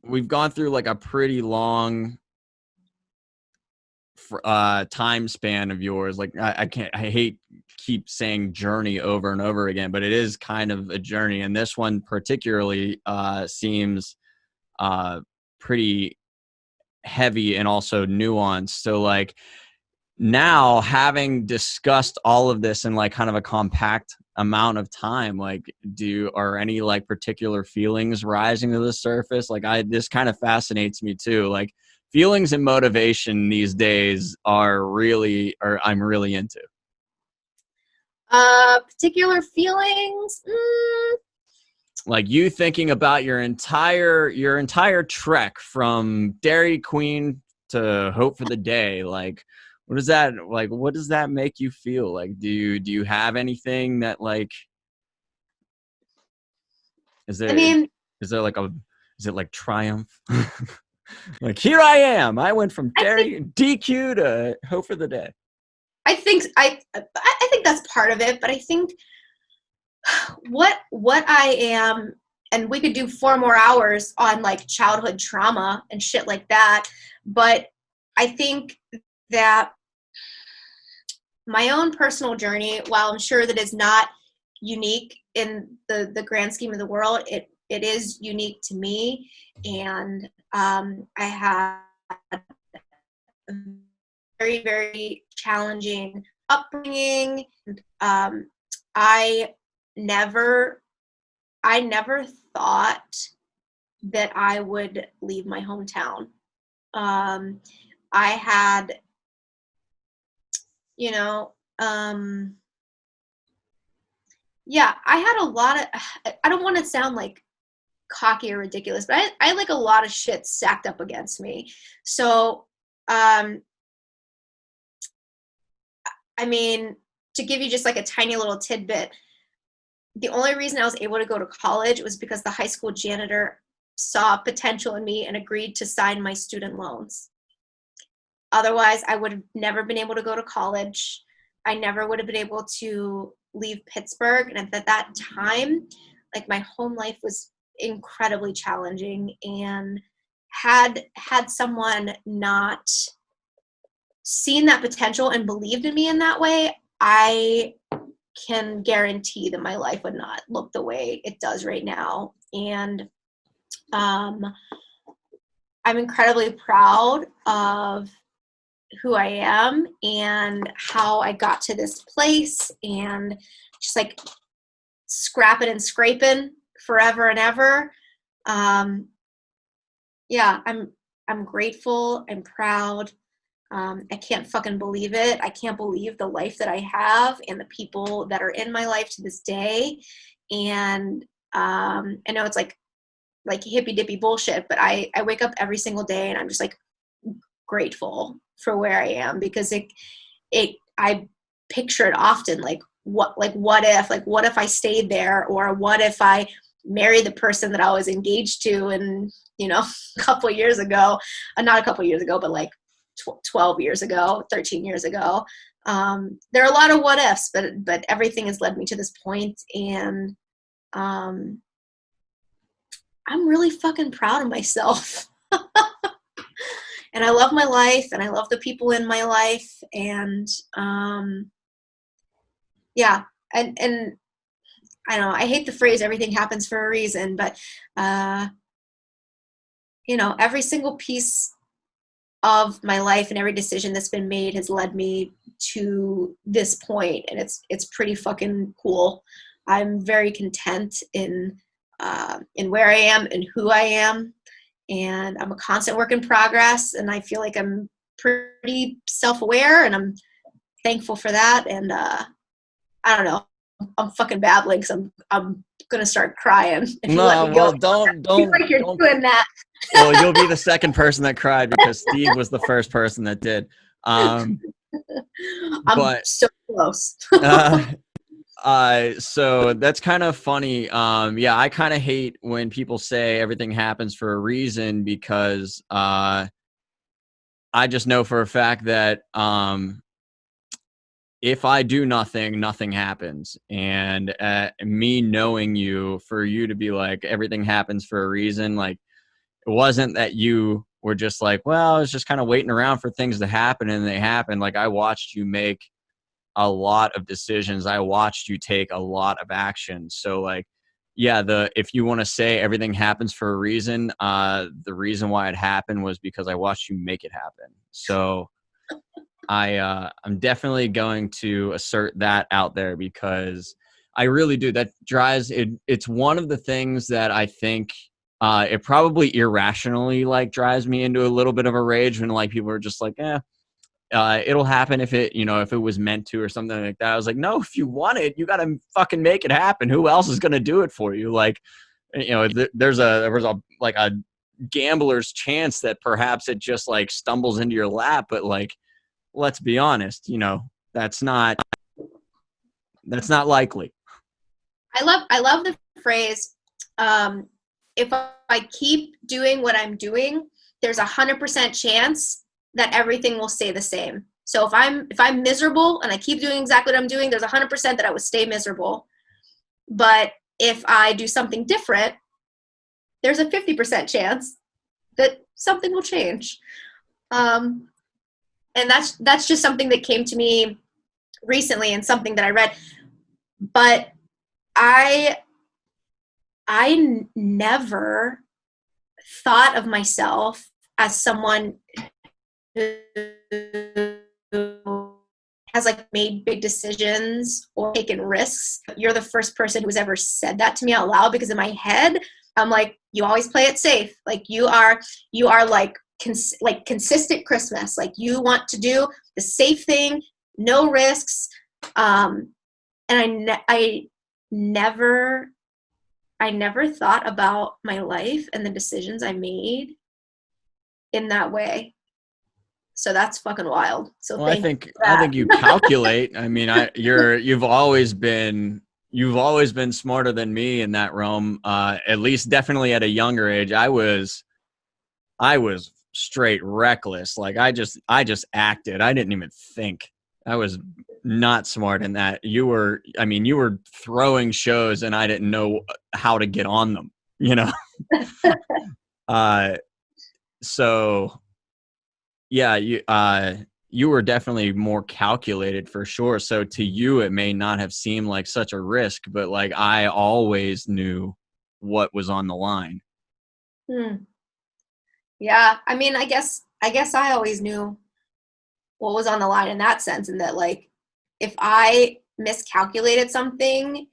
we've gone through like a pretty long time span of yours. Like I hate keep saying journey over and over again, but it is kind of a journey. And this one particularly seems pretty heavy and also nuanced. So like now, having discussed all of this in like kind of a compact amount of time, like are any like particular feelings rising to the surface? Like this kind of fascinates me too. Like feelings and motivation these days I'm really into. Particular feelings. Like you thinking about your entire trek from Dairy Queen to Hope for the Day. Like, what does that make you feel? Like, do you have anything that like, is I there, mean, is there like is it like triumph? Like, here I am. I went from I think DQ to Hope for the Day. I think I think that's part of it, but I think what I am, and we could do 4 more hours on like childhood trauma and shit like that, but I think that my own personal journey, while I'm sure that is not unique in the grand scheme of the world, it is unique to me, and I had a very, very challenging upbringing. I never thought that I would leave my hometown. I had, you know, yeah, I had a lot of, I don't want to sound like cocky or ridiculous, but I had like a lot of shit stacked up against me. So, I mean, to give you just like a tiny little tidbit, the only reason I was able to go to college was because the high school janitor saw potential in me and agreed to sign my student loans. Otherwise, I would have never been able to go to college. I never would have been able to leave Pittsburgh. And at that time, like my home life was incredibly challenging, and had someone not seen that potential and believed in me in that way, I can guarantee that my life would not look the way it does right now. And I'm incredibly proud of who I am and how I got to this place, and just like scrapping and scraping forever and ever. Yeah, I'm grateful. I'm proud. I can't fucking believe it. I can't believe the life that I have and the people that are in my life to this day. And I know it's like hippy dippy bullshit, but I wake up every single day and I'm just like grateful for where I am, because I picture it often, like what if I stayed there, or what if I married the person that I was engaged to, and a couple of years ago, not a couple of years ago, but like 12 years ago, 13 years ago. There are a lot of what ifs, but everything has led me to this point, and I'm really fucking proud of myself. And I love my life, and I love the people in my life, and yeah, and I don't know, I hate the phrase everything happens for a reason, but every single piece of my life and every decision that's been made has led me to this point, and it's pretty fucking cool. I'm very content in where I am and who I am, and I'm a constant work in progress, and I feel like I'm pretty self-aware, and I'm thankful for that. And I don't know, I'm fucking babbling because I'm gonna start crying if you let me go. Well, don't like you're don't. doing that. Well, you'll be the second person that cried, because Steve was the first person that did. I'm so close. So that's kind of funny. Yeah, I kind of hate when people say everything happens for a reason, because I just know for a fact that if I do nothing, nothing happens. And me knowing you, for you to be like everything happens for a reason, like it wasn't that you were just like, well, I was just kind of waiting around for things to happen, and they happened. Like, I watched you make a lot of decisions. I watched you take a lot of action. So like, yeah, if you want to say everything happens for a reason, the reason why it happened was because I watched you make it happen. So I'm definitely going to assert that out there, because I really do. That drives it. It's one of the things that I think it probably irrationally like drives me into a little bit of a rage when like people are just like, it'll happen if it, if it was meant to or something like that. I was like, no, if you want it, you got to fucking make it happen. Who else is going to do it for you? Like, there was a like a gambler's chance that perhaps it just like stumbles into your lap, but like, let's be honest, that's not likely. I love the phrase, if I keep doing what I'm doing, there's 100% chance that everything will stay the same. So if I'm miserable and I keep doing exactly what I'm doing, there's 100% that I would stay miserable. But if I do something different, there's a 50% chance that something will change. And that's just something that came to me recently and something that I read. But I never thought of myself as someone who has like made big decisions or taken risks. You're the first person who's ever said that to me out loud, because in my head, I'm like, you always play it safe. Like you are like consistent Christmas. Like you want to do the safe thing, no risks. And I never thought about my life and the decisions I made in that way. So that's fucking wild. So Well, I think you calculate. I mean, you've always been smarter than me in that realm. At least, definitely at a younger age, I was straight reckless. Like I just acted. I didn't even think. I was not smart in that. You were throwing shows, and I didn't know how to get on them. So yeah, you were definitely more calculated for sure. So to you, it may not have seemed like such a risk, but like I always knew what was on the line. Yeah, I mean, I guess I always knew what was on the line in that sense, and that like if I miscalculated something,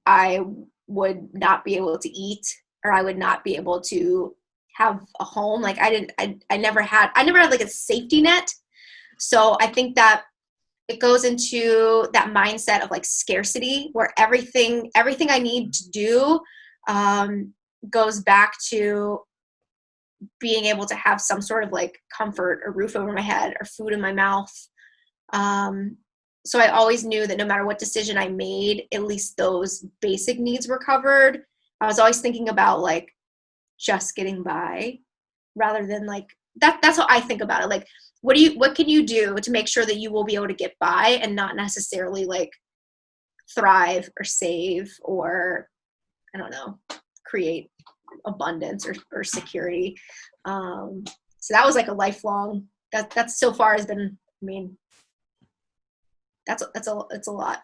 I would not be able to eat, or I would not be able to have a home. Like I never had like a safety net. So I think that it goes into that mindset of like scarcity, where everything I need to do goes back to being able to have some sort of like comfort or roof over my head or food in my mouth. So I always knew that no matter what decision I made, at least those basic needs were covered. I was always thinking about like just getting by, rather than like that's how I think about it. Like, what can you do to make sure that you will be able to get by and not necessarily like thrive or save or, I don't know, create abundance or security. So that was like a lifelong, that's so far has been, I mean, it's a lot.